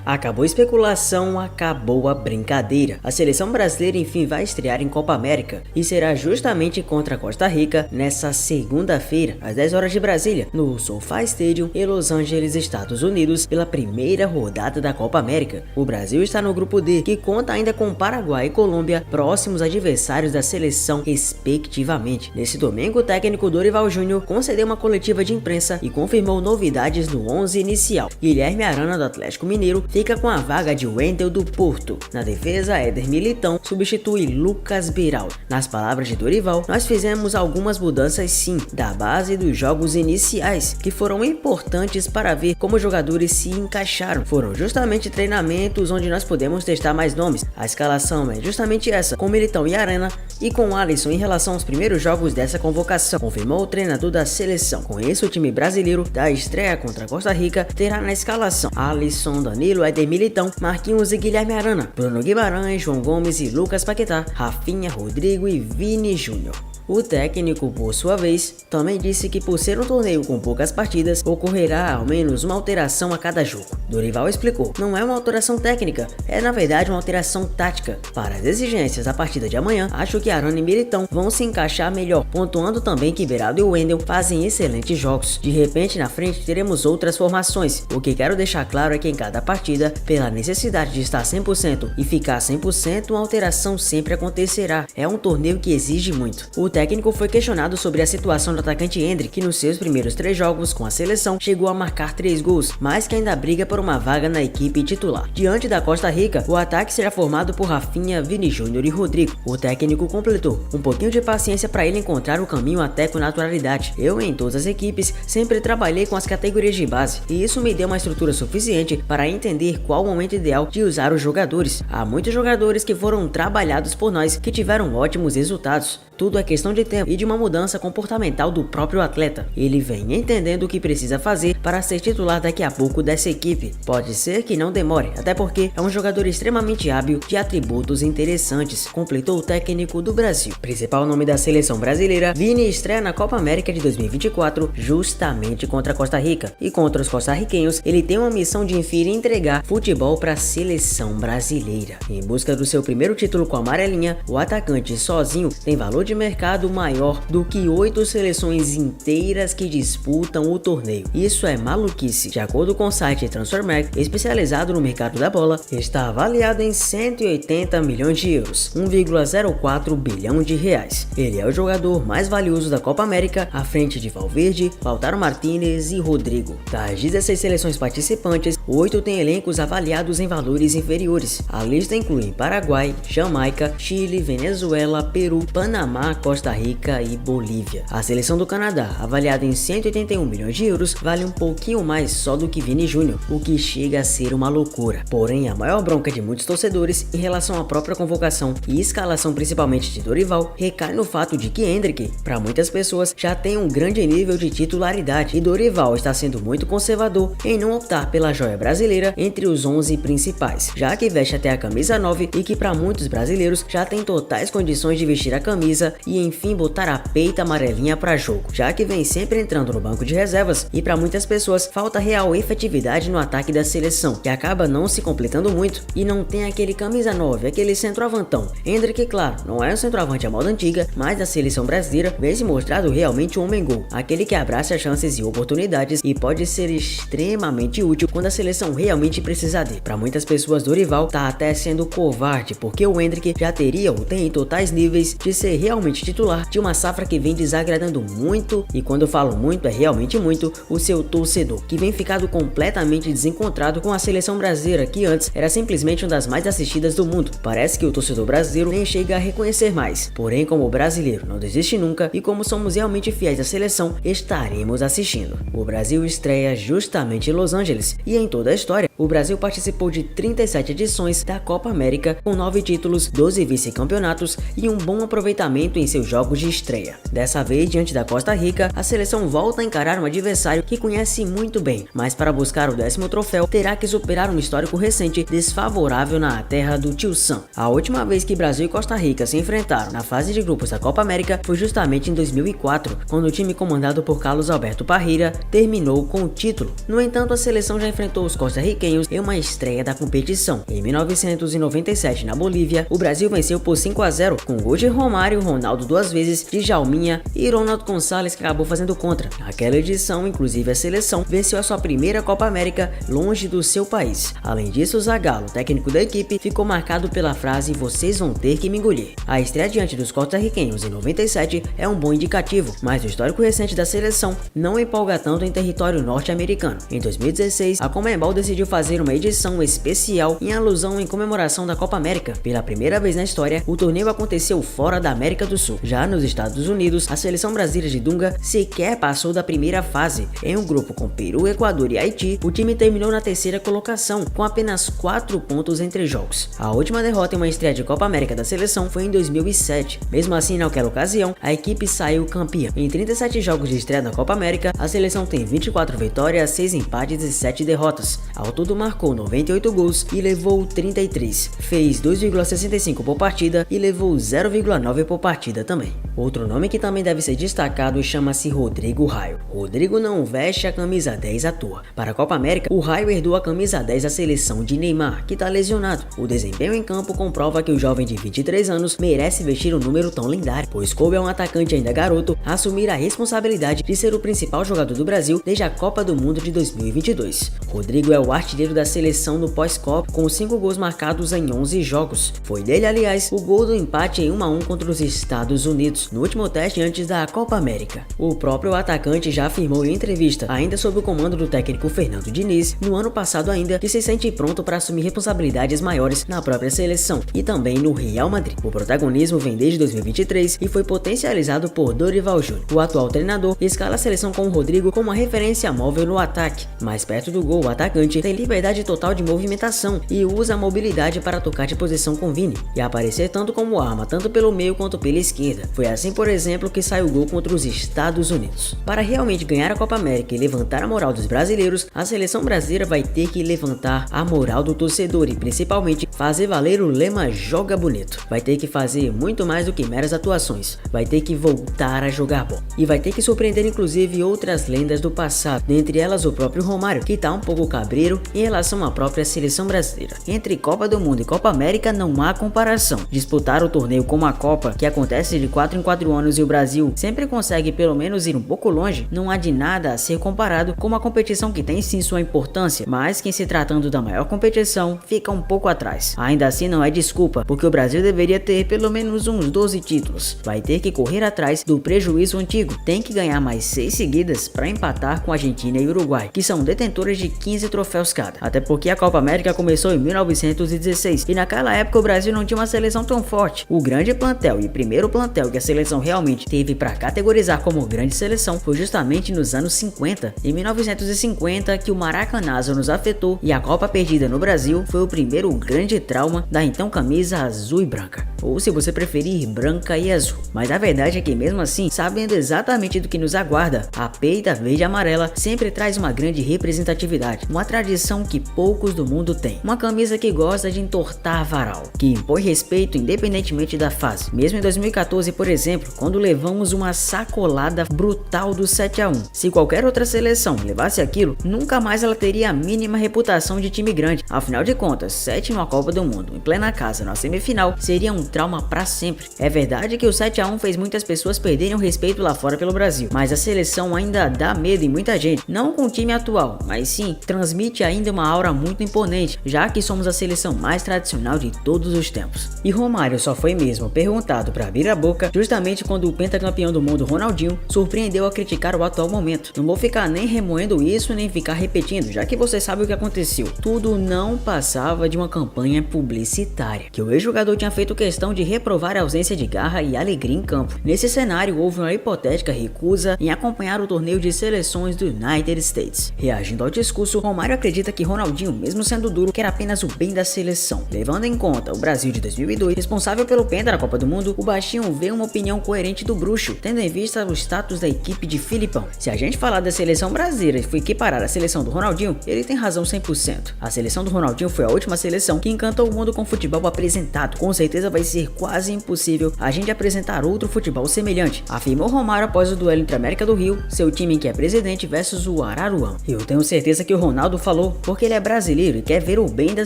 Acabou a especulação, acabou a brincadeira. A seleção brasileira enfim vai estrear em Copa América e será justamente contra a Costa Rica nessa segunda-feira, às 10 horas de Brasília, no SoFi Stadium em Los Angeles, Estados Unidos, pela primeira rodada da Copa América. O Brasil está no grupo D, que conta ainda com Paraguai e Colômbia, próximos adversários da seleção respectivamente. Nesse domingo, o técnico Dorival Júnior concedeu uma coletiva de imprensa e confirmou novidades no 11 inicial. Guilherme Arana, do Atlético Mineiro, fica com a vaga de Wendel do Porto. Na defesa, Éder Militão substitui Lucas Beraldo. Nas palavras de Dorival, nós fizemos algumas mudanças sim, da base dos jogos iniciais, que foram importantes para ver como os jogadores se encaixaram. Foram justamente treinamentos onde nós podemos testar mais nomes. A escalação é justamente essa, com Militão e Arana e com Alisson em relação aos primeiros jogos dessa convocação, confirmou o treinador da seleção. Com isso, o time brasileiro da estreia contra a Costa Rica terá na escalação Alisson, Danilo, Éder Militão, Marquinhos e Guilherme Arana, Bruno Guimarães, João Gomes e Lucas Paquetá, Rafinha, Rodrigo e Vini Júnior. O técnico, por sua vez, também disse que por ser um torneio com poucas partidas, ocorrerá ao menos uma alteração a cada jogo. Dorival explicou, não é uma alteração técnica, é na verdade uma alteração tática. Para as exigências da partida de amanhã, acho que Arana e Militão vão se encaixar melhor, pontuando também que Beraldo e Wendel fazem excelentes jogos. De repente, na frente teremos outras formações. O que quero deixar claro é que em cada partida, pela necessidade de estar 100% e ficar 100%, uma alteração sempre acontecerá. É um torneio que exige muito. O técnico foi questionado sobre a situação do atacante Endrick, que nos seus primeiros 3 jogos com a seleção chegou a marcar 3 gols, mas que ainda briga por uma vaga na equipe titular. Diante da Costa Rica, o ataque será formado por Rafinha, Vini Júnior e Rodrigo. O técnico completou, um pouquinho de paciência para ele encontrar o caminho até com naturalidade. Eu, em todas as equipes, sempre trabalhei com as categorias de base, e isso me deu uma estrutura suficiente para entender qual o momento ideal de usar os jogadores. Há muitos jogadores que foram trabalhados por nós que tiveram ótimos resultados. Tudo é questão de tempo e de uma mudança comportamental do próprio atleta. Ele vem entendendo o que precisa fazer para ser titular daqui a pouco dessa equipe. Pode ser que não demore, até porque é um jogador extremamente hábil de atributos interessantes, completou o técnico do Brasil. Principal nome da seleção brasileira, Vini estreia na Copa América de 2024 justamente contra a Costa Rica. E contra os costarriquenhos, ele tem uma missão de enfim entregar futebol para a seleção brasileira. Em busca do seu primeiro título com a amarelinha, o atacante sozinho tem valor de mercado maior do que 8 seleções inteiras que disputam o torneio. Isso é maluquice. De acordo com o site Transfermarkt, especializado no mercado da bola, está avaliado em 180 milhões de euros, 1,04 bilhão de reais. Ele é o jogador mais valioso da Copa América, à frente de Valverde, Lautaro Martínez e Rodrigo. Das 16 seleções participantes, 8 têm elencos avaliados em valores inferiores. A lista inclui Paraguai, Jamaica, Chile, Venezuela, Peru, Panamá, Costa Rica e Bolívia. A seleção do Canadá, avaliada em 181 milhões de euros, vale um pouquinho mais só do que Vini Júnior, o que chega a ser uma loucura. Porém, a maior bronca de muitos torcedores em relação à própria convocação e escalação principalmente de Dorival, recai no fato de que Endrick, para muitas pessoas, já tem um grande nível de titularidade e Dorival está sendo muito conservador em não optar pela joia brasileira entre os 11 principais, já que veste até a camisa 9 e que para muitos brasileiros já tem totais condições de vestir a camisa e enfim botar a peita amarelinha para jogo, já que vem sempre entrando no banco de reservas e para muitas pessoas falta real efetividade no ataque da seleção, que acaba não se completando muito e não tem aquele camisa 9, aquele centroavantão. Endrick, claro, não é um centroavante à moda antiga, mas a seleção brasileira vem se mostrado realmente um homem-gol, aquele que abraça chances e oportunidades e pode ser extremamente útil quando a seleção realmente precisar dele. Para muitas pessoas, Dorival tá até sendo covarde, porque o Endrick já teria ou tem totais níveis de ser realmente titular de uma safra que vem desagradando muito, e quando eu falo muito é realmente muito, o seu torcedor, que vem ficado completamente desencontrado com a seleção brasileira, que antes era simplesmente uma das mais assistidas do mundo. Parece que o torcedor brasileiro nem chega a reconhecer mais. Porém, como o brasileiro não desiste nunca e como somos realmente fiéis à seleção, estaremos assistindo. O Brasil estreia justamente em Los Angeles, e em toda a história, o Brasil participou de 37 edições da Copa América, com 9 títulos, 12 vice-campeonatos e um bom aproveitamento em seus jogos de estreia. Dessa vez, diante da Costa Rica, a seleção volta a encarar um adversário que conhece muito bem, mas para buscar o 10º troféu, terá que superar um histórico recente desfavorável na terra do Tio Sam. A última vez que Brasil e Costa Rica se enfrentaram na fase de grupos da Copa América foi justamente em 2004, quando o time comandado por Carlos Alberto Parreira terminou com o título. No entanto, a seleção já enfrentou os costarriquenhos costarriquenhos em uma estreia da competição. Em 1997, na Bolívia, o Brasil venceu por 5-0, com gols de Romário, Ronaldo duas vezes, Djalminha e Ronaldo Gonçalves, que acabou fazendo contra. Naquela edição, inclusive, a seleção venceu a sua primeira Copa América longe do seu país. Além disso, Zagallo, técnico da equipe, ficou marcado pela frase "vocês vão ter que me engolir". A estreia diante dos costarriquenhos em 97 é um bom indicativo, mas o histórico recente da seleção não empolga tanto em território norte-americano. Em 2016, a Conmebol decidiu fazer uma edição especial em alusão em comemoração da Copa América. Pela primeira vez na história, o torneio aconteceu fora da América do Sul. Já nos Estados Unidos, a seleção brasileira de Dunga sequer passou da primeira fase. Em um grupo com Peru, Equador e Haiti, o time terminou na terceira colocação, com apenas 4 pontos entre jogos. A última derrota em uma estreia de Copa América da seleção foi em 2007. Mesmo assim, naquela ocasião, a equipe saiu campeã. Em 37 jogos de estreia na Copa América, a seleção tem 24 vitórias, 6 empates e 7 derrotas. Ao todo, marcou 98 gols e levou 33. Fez 2,65 por partida e levou 0,9 por partida também. Outro nome que também deve ser destacado chama-se Rodrigo Raio. Rodrigo não veste a camisa 10 à toa. Para a Copa América, o Raio herdou a camisa 10 da seleção de Neymar, que está lesionado. O desempenho em campo comprova que o jovem de 23 anos merece vestir um número tão lendário, pois coube a um atacante ainda garoto assumir a responsabilidade de ser o principal jogador do Brasil desde a Copa do Mundo de 2022. Rodrigo é o artilheiro da seleção no pós-Copa, com 5 gols marcados em 11 jogos. Foi dele, aliás, o gol do empate em 1-1 contra os Estados Unidos, no último teste antes da Copa América. O próprio atacante já afirmou em entrevista, ainda sob o comando do técnico Fernando Diniz, no ano passado ainda, que se sente pronto para assumir responsabilidades maiores na própria seleção e também no Real Madrid. O protagonismo vem desde 2023 e foi potencializado por Dorival Júnior. O atual treinador escala a seleção com o Rodrigo como uma referência móvel no ataque. Mais perto do gol, o atacante tem liberdade total de movimentação e usa a mobilidade para tocar de posição com Vini e aparecer tanto como arma, tanto pelo meio quanto pela esquerda. Foi assim, por exemplo, que saiu o gol contra os Estados Unidos. Para realmente ganhar a Copa América e levantar a moral dos brasileiros, a seleção brasileira vai ter que levantar a moral do torcedor e principalmente fazer valer o lema "joga bonito". Vai ter que fazer muito mais do que meras atuações. Vai ter que voltar a jogar bom. E vai ter que surpreender inclusive outras lendas do passado, dentre elas o próprio Romário, que tá um pouco cabreiro em relação à própria seleção brasileira. Entre Copa do Mundo e Copa América não há comparação. Disputar o torneio como a Copa, que acontece de 4 em 4 anos e o Brasil sempre consegue pelo menos ir um pouco longe, não há de nada a ser comparado com uma competição que tem sim sua importância, mas que, em se tratando da maior competição, fica um pouco atrás. Ainda assim não é desculpa, porque o Brasil deveria ter pelo menos uns 12 títulos. Vai ter que correr atrás do prejuízo antigo. Tem que ganhar mais 6 seguidas para empatar com a Argentina e Uruguai, que são detentores de 15 troféus cada. Até porque a Copa América começou em 1916 e naquela época o Brasil não tinha uma seleção tão forte. O grande plantel e primeiro plantel que a seleção realmente teve para categorizar como grande seleção foi justamente nos anos 50. Em 1950 que o Maracanazo nos afetou e a Copa perdida no Brasil foi o primeiro grande trauma da então camisa azul e branca, ou se você preferir, branca e azul. Mas a verdade é que mesmo assim, sabendo exatamente do que nos aguarda, a peita verde e amarela sempre traz uma grande representatividade, uma tradição que poucos do mundo têm, uma camisa que gosta de entortar varal, que impõe respeito independentemente da fase. Mesmo em 2014, por exemplo, quando levamos uma sacolada brutal do 7-1, se qualquer outra seleção levasse aquilo, nunca mais ela teria a mínima reputação de time grande. Afinal de contas, 7 numa Copa do Mundo, em plena casa, na semifinal, seria um trauma pra sempre. É verdade que o 7-1 fez muitas pessoas perderem o respeito lá fora pelo Brasil, mas a seleção ainda dá medo em muita gente, não com o time atual, mas sim, transmite ainda uma aura muito imponente, já que somos a seleção mais tradicional de todos os tempos. E Romário só foi mesmo perguntado pra abrir a boca justamente quando o pentacampeão do mundo Ronaldinho surpreendeu a criticar o atual momento. Não vou ficar nem remoendo isso nem ficar repetindo, já que você sabe o que aconteceu. Tudo não passava de uma campanha publicitária, que o ex-jogador tinha feito questão de reprovar a ausência de garra e alegria em campo. Nesse cenário, houve uma hipotética recusa em acompanhar o torneio de seleções do United States. Reagindo ao discurso, Romário acredita que Ronaldinho, mesmo sendo duro, quer apenas o bem da seleção. Levando em conta o Brasil de 2002, responsável pelo penta na Copa do Mundo, o baixinho vê uma opinião coerente do bruxo, tendo em vista o status da equipe de Filipão. Se a gente falar da seleção brasileira e for equiparar a seleção do Ronaldinho, ele tem razão 100%. A seleção do Ronaldinho foi a última seleção que encantou o mundo com futebol apresentado. Com certeza vai ser quase impossível a gente apresentar outro futebol semelhante, afirmou Romário após o duelo entre América do Rio, seu time que é presidente, versus o Araruama. Eu tenho certeza que o Ronaldo falou porque ele é brasileiro e quer ver o bem da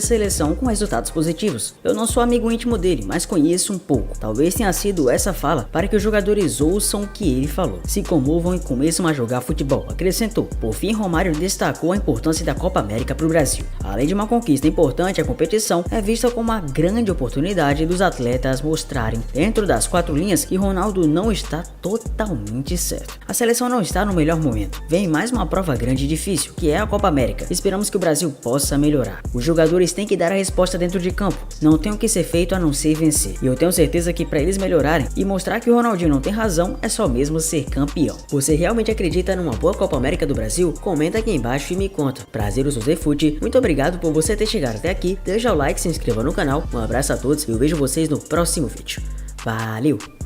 seleção com resultados positivos. Eu não sou amigo íntimo dele, mas conheço um pouco. Talvez tenha sido essa fala para que os jogadores ouçam o que ele falou, se comovam e começam a jogar futebol, acrescentou. Por fim, Romário destacou a importância da Copa América para o Brasil. Além de uma conquista importante, a competição é vista como uma grande oportunidade dos atletas mostrarem dentro das quatro linhas que Ronaldo não está totalmente certo. A seleção não está no melhor momento. Vem mais uma prova grande e difícil, que é a Copa América. Esperamos que o Brasil possa melhorar. Os jogadores têm que dar a resposta dentro de campo. Não tem o que ser feito a não ser vencer. E eu tenho certeza que para eles melhorarem e mostrar que o Ronaldinho não tem razão, é só mesmo ser campeão. Você realmente acredita numa boa Copa América do Brasil? Comenta aqui embaixo e me conta. Prazer, eu sou Zé Fute. Muito obrigado por você ter chegado até aqui. Deixa o like, se inscreva no canal. Um abraço a todos e eu vejo vocês no próximo vídeo. Valeu!